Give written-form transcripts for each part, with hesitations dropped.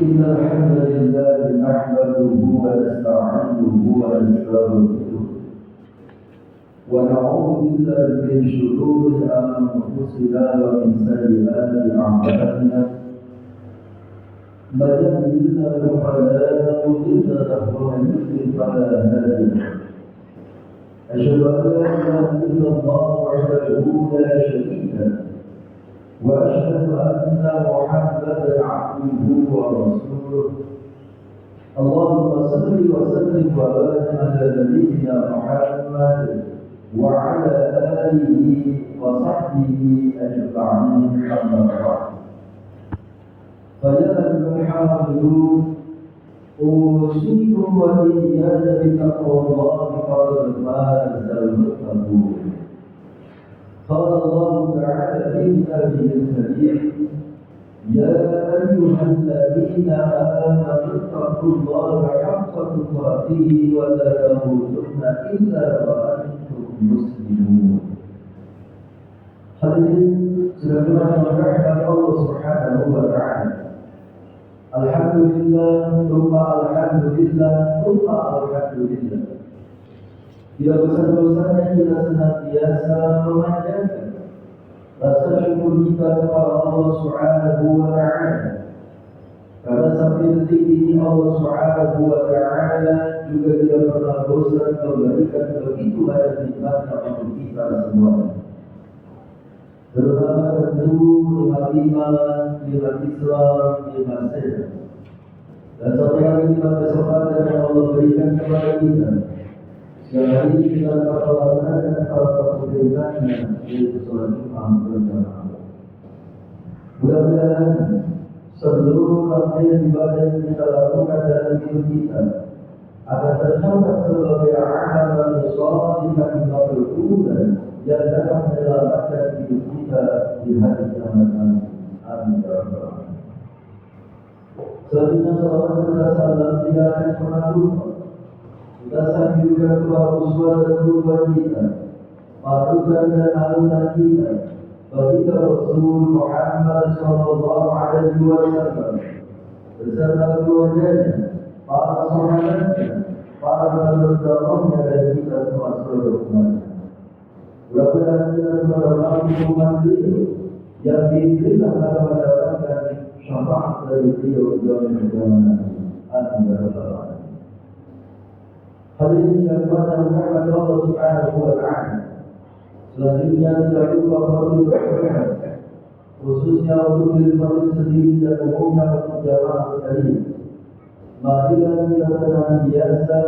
إن الحمد لله نحمده ونستعينه ونستغفره ونعوذ بالله من شرور أنفسنا ومن سيئات أعمالنا من يهده الله فلا مضل له ومن يضلل فلا هادي له أشهد أن لا إله إلا الله وحده لا شريك له وأشهد أن محمدا عبده ورسوله اللهم صل وسلم وبارك على نبينا محمد وعلى آله وصحبه أجمعين أما بعد فيا أيها الحاضرون أوصيكم وإياي بتقوى الله فقد فاز المتقون قال الله تعالى في كتابه الكريم يا أيها الذين آمنوا اتقوا الله حق تقاته ولا تموتن إلا وأنتم مسلمون. Hadirin sebagaimana diberkahi Allah Subhanahu wa taala. Alhamdulillah, tsumma alhamdulillah, tsumma alhamdulillah. Tidak bosan-bosannya kita senantiasa memanjatkan rasa syukur kita kepada Allah Subhanahu wa taala. Karena sampai detik ini Allah Subhanahu wa taala juga tidak pernah bosan memberikan begitu banyak nikmatnya untuk kita semua. Terutama tentu nikmat iman, nikmat Islam, nikmat sehat. Dan satu lagi nikmat kesempatan yang Allah berikan kepada kita. Yang hari ini kita dapat melaksanakan salah satu perintahnya yaitu sholat Jumat berjamaah. Mudah-mudahan seluruh rangkaian ibadah yang kita lakukan dalam hidup kita akan tercatat sebagai amalan shalihah maqbulan yang dapat menyelamatkan hidup kita di hari kiamat nanti. Amin ya rabbal alamin. Selanjutnya salawat serta salam tidak akan pernah lupa kita sanjungkan kepada uswah dan qudwah kita, panutan dan anutan kita, baginda Rasul Muhammad sallallahu alaihi wasallam beserta keluarganya, para sahabatnya, para penduduknya dan kita semua seluruh umatnya. Mudah-mudahan kita semua mampu memandiri yang diinginkan akan mendapatkan syafaat dari beliau di zaman nanti. Amin ya rabbal alamin. Hadirin yang dimuliakan Allah Subhanahu wa taala. Selanjutnya tidak lupa fadilah khususnya untuk diri sendiri dan umumnya untuk jamaah sekalian. Marilah kita senantiasa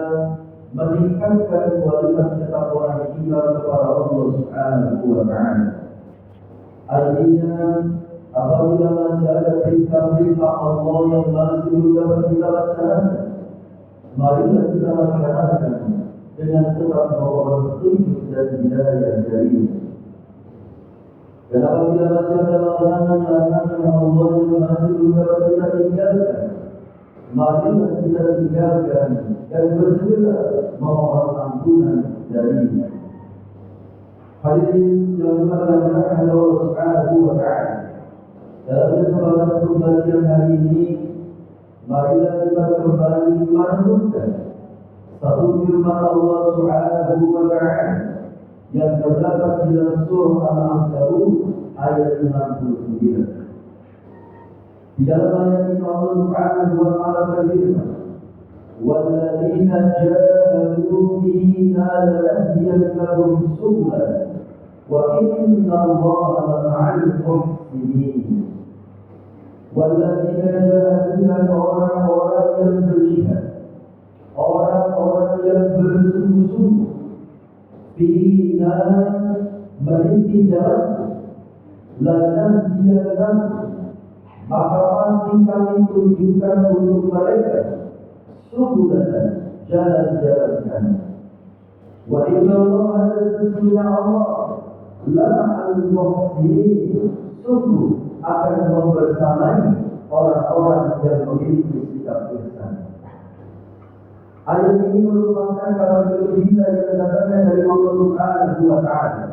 meningkatkan kualitas ketakwaan kita kepada Allah Subhanahu wa taala. Artinya apabila masih ada perintah-perintah Allah yang masih belum dapat kita laksanakan, marilah kita laksanakan dengan tetap memohon petunjuk dan hidayah darinya. Dan apabila masih ada larangan-larangan Allah yang masih belum dapat kita tinggalkan, marilah kita tinggalkan dan bersegera memohon ampunan darinya. Hadirin yang dimuliakan Allah Subhanahu wa taala. Dalam kesempatan khutbah siang hari ini, marilah kita kembali merenungkan satu firman Allah Subhanahu wa taala yang terdapat di dalam surah Al-Ankabut ayat 69. Di dalam ayat ini Allah Subhanahu wa taala berfirman, "Walladzina jahadu fina lanahdiyannahum subulana wa inna Allaha lama'al muhsinin." Walladzina jahadu, dan orang-orang yang berjihad, orang-orang yang bersungguh-sungguh fina meniti jalan, lanahdiyannahum, maka pasti kami tunjukkan untuk mereka subulana, jalan-jalan kami. Wa inna Allaha, dan sesungguhnya Allah lama'al muhsinin, sungguh akan membersamai orang-orang yang memiliki sikap ihsan. Ayat ini merupakan kabar gembira yang datangnya dari Allah Subhanahu wa taala.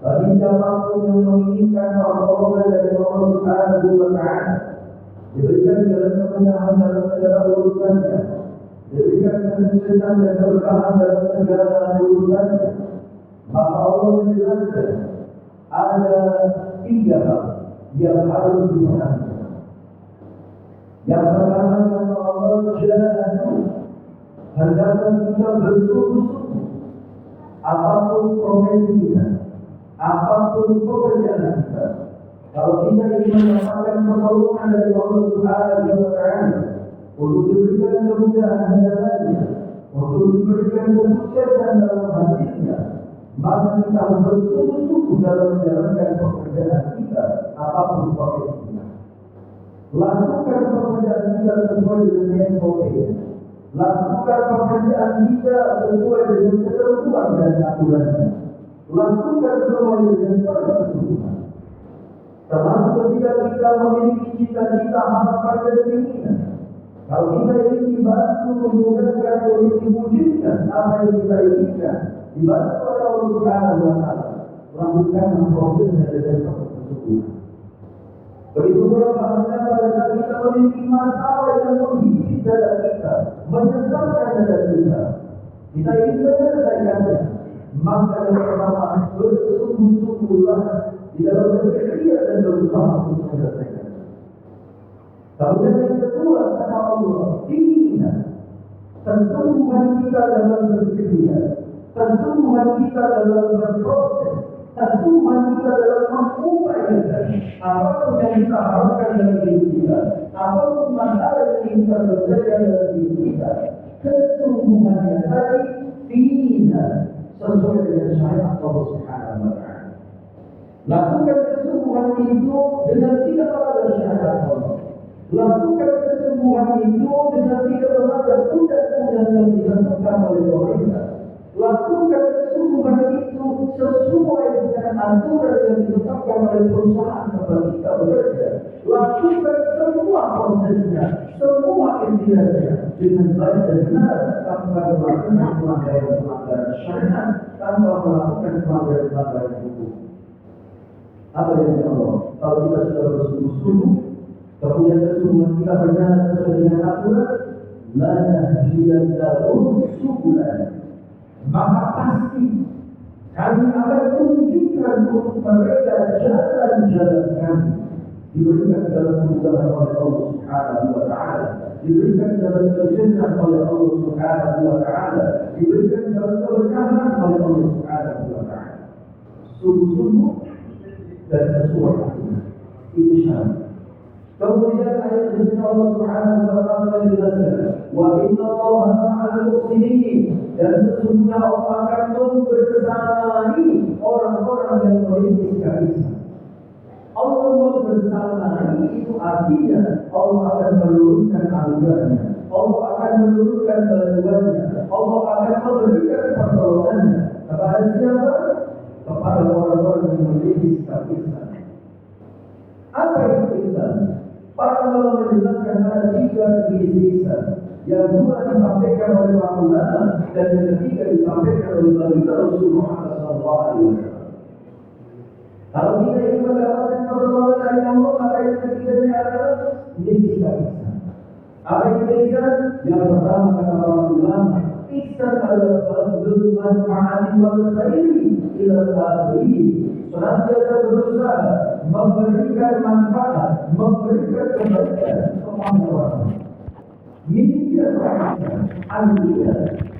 Bagi siapapun yang menginginkan pertolongan dari Allah Subhanahu wa taala, diberikan jalan kemudahan dalam segala urusannya, diberikan kesuksesan dan keberkahan dalam segala urusannya. Maka Allah menjelaskan ada 3 hal yang harus dipahami. Yang pertama, kata Allah, jahadu, hendaklah kita bersungguh-sungguh apapun profesi kita, apapun pekerjaan kita. Kalau kita ingin mendapatkan pertolongan dari Allah Subhanahu wa Ta'ala, untuk diberikan kemudahan dalamnya, untuk diberikan kesuksesan dalam hasilnya, maka kita harus bersungguh-sungguh dalam menjalankan pekerjaan kita, apapun profesi kita. Lakukan pekerjaan kita sesuai dengan SOP. Lakukan pekerjaan kita sesuai dengan ketentuan dan aturannya. Lakukan semuanya dengan persungguhan. Termasuk ketika kita memiliki cita-cita, harapan dan keinginan. Kalau kita ingin dibantu memudahkan untuk diwujudkan apa yang kita inginkan, dibantu oleh Allah Subhanahu wa Ta'ala, lakukan prosesnya dengan persungguhan. Begitu pula bahagia pada saat kita memiliki masalah yang menggigit dada kita, menyesatkan dada kita. Kita ingin menyelesaikannya. Maka yang pertama, bersungguh-sungguhlah di dalam berikhtiar dan berusaha untuk menyelesaikan. Kemudian yang kedua, kata Allah, keinginan, kesungguhan kita dalam berikhtiar, kesungguhan kita dalam berproses, kesungguhan kita dalam mengupayakan apapun yang kita harapkan dalam hidup kita, apapun masalah yang ingin kita selesaikan dalam hidup kita, kesungguhannya tadi keinginan sesuai dengan syariat Allah Subhanahu wa Ta'ala. Lakukan kesungguhan itu dengan tidak melanggar syariat Allah. Lakukan kesungguhan itu dengan tidak melanggar undang-undang yang ditentukan oleh pemerintah. Lakukan kesungguhan itu sesuai dengan aturan yang ditetapkan oleh perusahaan tempat kita bekerja. Lakukan semua prosesnya, semua ikhtiarnya dengan baik dan benar, tanpa melakukan pelanggaran syariat, tanpa melakukan pelanggaran hukum. Apa yang Allah? Kalau kita sudah bersungguh-sungguh, kemudian kesungguhan kita berjalan sesuai dengan aturan, la nahdiyannahum subulan, maka pasti kami akan tunjukkan untuk mereka jalan-jalan kami. Diberikan jalan kemudahan oleh Allah Subhanahu wa Ta'ala, diberikan jalan kesuksesan oleh Allah Subhanahu wa Ta'ala, diberikan jalan keberkahan oleh Allah Subhanahu wa Ta'ala. Sungguh-sungguh dan sesuai aturan. Itu syarat. Kemudian ayat dari Allah Subhanahu wa Ta'ala menjelaskan, wa inna Allaha ma'al muhsinin, dan sesungguhnya Allah akan membersamai orang-orang yang merintis kasih. Allah membersamai itu artinya Allah akan menurunkan anugerahnya, Allah akan menurunkan bantuannya, Allah akan memberikan pertolongannya kepada siapa? Kepada orang-orang yang merintis kasih. Apa itu ihsan? Para ulama menjelaskan ada 3 jenis ihsan. Yang 2 disampaikan oleh para ulama dan yang ketiga disampaikan oleh baginda Rasulullah sallallahu alaihi wasallam. Kalau kita ingin mendapatkan pertolongan dari Allah, maka yang ketiganya adalah ihsan. Apa itu ihsan? Yang pertama kata para ulama, ihsan adalah badlul manfaati wal khairi ila al-akhirin. Senantiasa berusaha memberikan manfaat, memberikan kebaikan kepada orang. Miliki artinya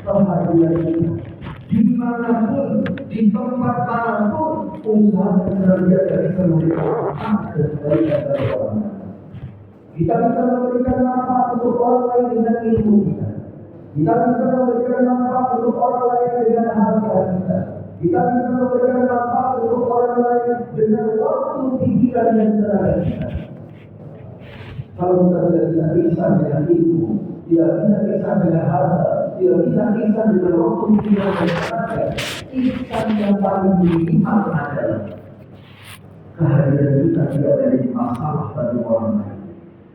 kebahagiaan kita. Dimanapun, di tempat manapun, usaha senantiasa bisa memberikan manfaat dan kebaikan kepada orang. Kita bisa memberikan manfaat untuk orang lain dengan ilmu kita. Kita bisa memberikan manfaat untuk orang lain dengan harta kita. Kita bisa memberikan manfaat untuk orang lain dengan waktu, pikiran dan tenaga kita. Kalau kita tidak bisa ihsan dengan ilmu, tidak bisa ihsan dengan harta, tidak bisa ihsan dengan waktu, pikiran dan tenaga, ihsan yang paling minimal adalah kehadiran kita tidak menjadi masalah bagi orang lain.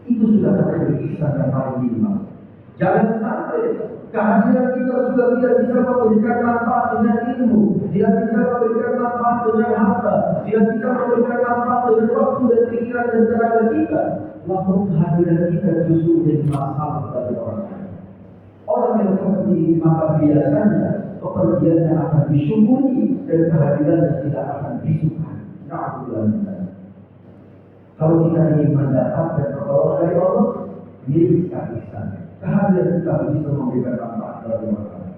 Itu sudah terjadi ihsan yang paling minimal. Jangan sampai kehadiran kita sudah tidak bisa memberikan manfaat dengan ilmu, tidak bisa memberikan manfaat dengan harta, tidak bisa memberikan manfaat dengan waktu dan pikiran dan tenaga kita. lalu kehadiran kita justru menjadi masalah bagi orang lain. Orang yang seperti ini maka biasanya kepergiannya akan disyukuri dan kehadirannya tidak akan disukai. Na'udzubillah. Kalau kita ingin mendapatkan pertolongan dari Allah, ini kisah. Kehadiran kita bisa memberikan manfaat bagi orang lain.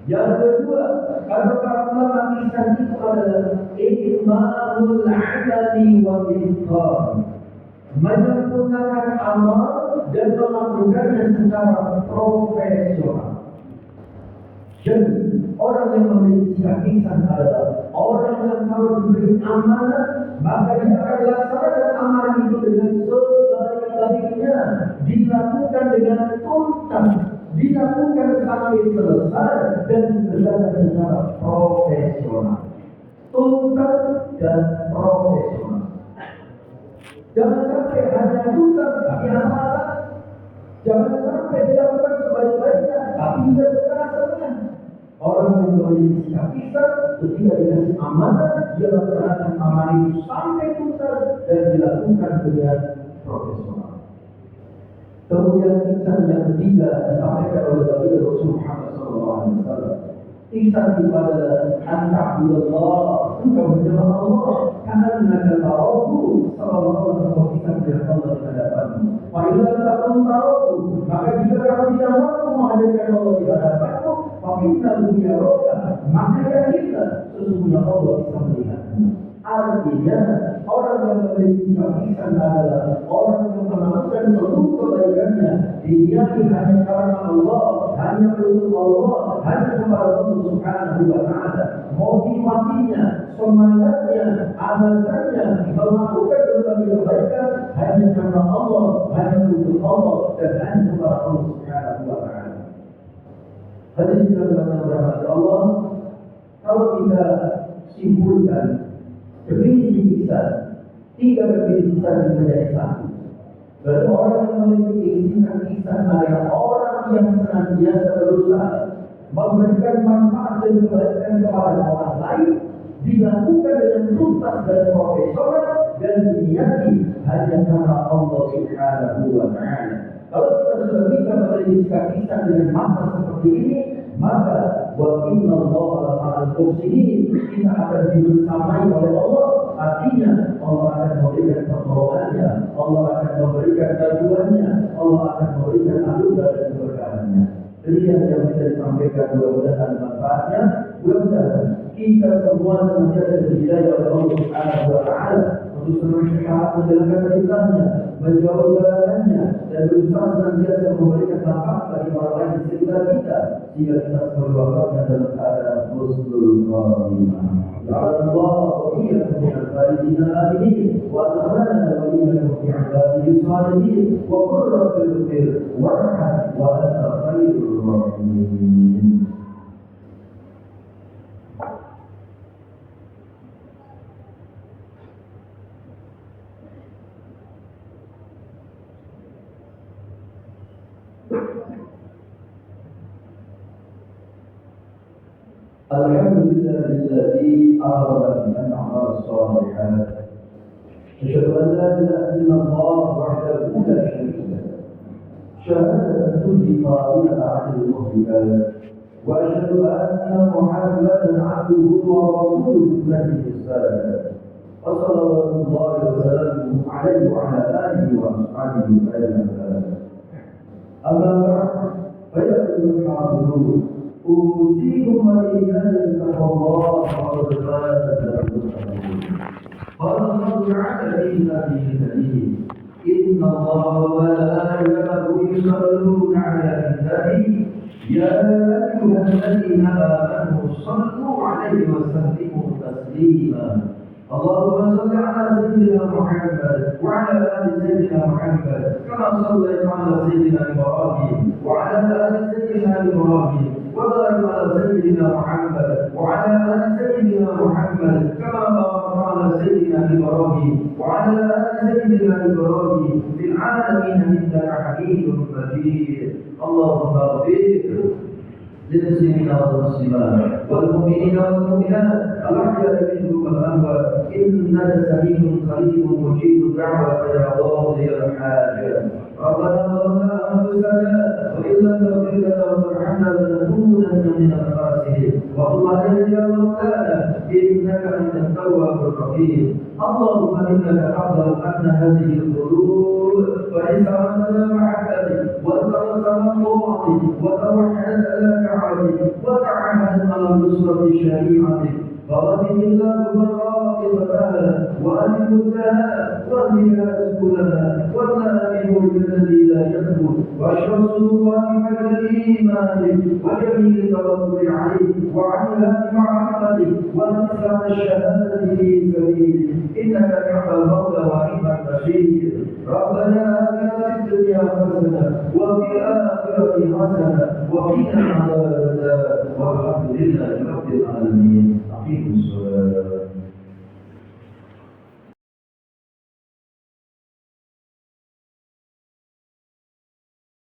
Yang kedua, kata para ulama kisah itu adalah ikmalul amali wal isqam, menyempurnakan amal dan melakukannya secara profesional. Jadi orang yang memiliki kisah adalah orang yang kalau diberi amanah maka dia akan laksanakan amanah itu dengan sebaik-baiknya, dilakukan dengan tuntas, dilakukan sampai selesai dan dikerjakan secara profesional, tuntas dan profesional. Jangan sampai hanya tuntas tapi asal-asalan. Jangan sampai dilakukan sebaik-baiknya tapi tidak setengah-setengah. Orang yang memiliki kisah ketika dikasih amanah, dia laksanakan amanah itu sampai tuntas dan dilakukan dengan profesional. Kemudian kisah yang ketiga disampaikan oleh Nabi Rasul Muhammad SAW. Kisah itu adalah An-Ta'budullah, engkau menyembah Allah karena tarahu, sallallahu alaihi wasallam kisah Allah di hadapanmu. Apabila takun tarahu, maka jika kamu tidak mampu menghadirkan Allah di hadapanmu, fa'innahu yaraka, maka yakinlah sesungguhnya Allah bisa melihatmu. Artinya orang yang memiliki kisah adalah orang yang melakukan seluruh kebaikannya diniati hanya karena Allah, hanya untuk Allah, hanya kepada Allah Subhanahu wa Ta'ala. Motivasinya, semangatnya, alasannya melakukan berbagai kebaikan hanya karena Allah, hanya untuk Allah dan hanya kepada Allah Subhanahu wa Ta'ala. Hadirin sekalian rahmat Allah, kalau kita simpulkan definisi kisah, tiga definisi kisah menjadi satu. Berarti orang yang memiliki kisah adalah orang yang senantiasa berusaha memberikan manfaat dan kebaikan kepada orang lain, dilakukan dengan tuntas dan profesional dan diniati hanya karena Allah Subhanahu wa Ta'ala. Kalau kita sudah bisa memiliki kisah dengan makna seperti ini, maka wa inna Allaha ma'al muhsinin, kita akan dibersamai oleh Allah. Artinya Allah akan memberikan pertolongannya, Allah akan memberikan bantuannya, Allah akan memberikan anugerah dan keberkahannya. Demikian yang bisa disampaikan, mudah-mudahan manfaatnya. Mudah-mudahan kita semua senantiasa dihidayah oleh Allah Subhanahu wa Ta'ala untuk senantiasa menjalankan perintahnya, menjauhi larangannya, dan berusaha senantiasa memberikan manfaat bagi orang lain di sekitar kita, sehingga kita sebagai wafatnya dalam keadaan husnul khatimah. Ja'alana Allah wa iyyakum minal faizin al-aminin wa adkhalana wa iyyakum fi 'ibadihi as-salihin wa qul rabbi ighfir warham wa anta khairur rahimin. Alhamdulillah alladzi arada an na'mal as-salihat. Asyhadu an la ilaha illallah wahdahu la syarika lahu. Syahadatan tudhi qa'ilatan 'anil muhdikat. Wa asyhadu anna Muhammadan 'abduhu wa rasuluhu nabiyyus salam. Wassallallahu wa sallamu 'alaihi wa 'ala alihi wa ashabihi ajma'in. Amma ba'd, fa ya ayyuhal أوصيكم وإياي بتقوى الله وقد فاز المتقون. قال الله تعالى في كتابه الكريم: إن الله وملائكته يصلون على النبي يا أيها الذين آمنوا صلوا عليه وسلموا تسليما. اللهم صل على سيدنا محمد وعلى آل سيدنا محمد كما صليت على سيدنا إبراهيم وعلى آل سيدنا إبراهيم وبارك على سيدنا محمد وعلى آل سيدنا محمد كما باركت على سيدنا إبراهيم وعلى آل سيدنا إبراهيم في العالمين إنك حميد مجيد. اللهم اغفر للمسلمين والمسلمات والمؤمنين والمؤمنات الأحياء منهم والأموات إنك سميع قريب مجيب الدعوة يا قاضي الحاجة ربنا ظلمنا أنفسنا وإن لم تغفر لنا وترحمنا لنكونن من الخاسرين وقل علينا يا مولانا إنك أنت التواب الرحيم اللهم إنك تعلم أن هذه القلوب وليس عندنا محبتك وترسم طاعتك وتوحدت على كعبتك وتعهدت على نصرة شريعتك فغفر اللهم راقبتها وأنبتها واهدها سبلها ولا من الذي لا يثبت واشرب صدورها بحجر ايمانك وجميل التوكل عليك وعنها بمعرفتك ونصرة الشهادة في سبيلك انك نعم المولى ونعم البشير ربنا آتنا في الدنيا حسنة وفي الآخرة حسنة وقنا عذاب النار والحمد لله رب العالمين أقيموا الصلاة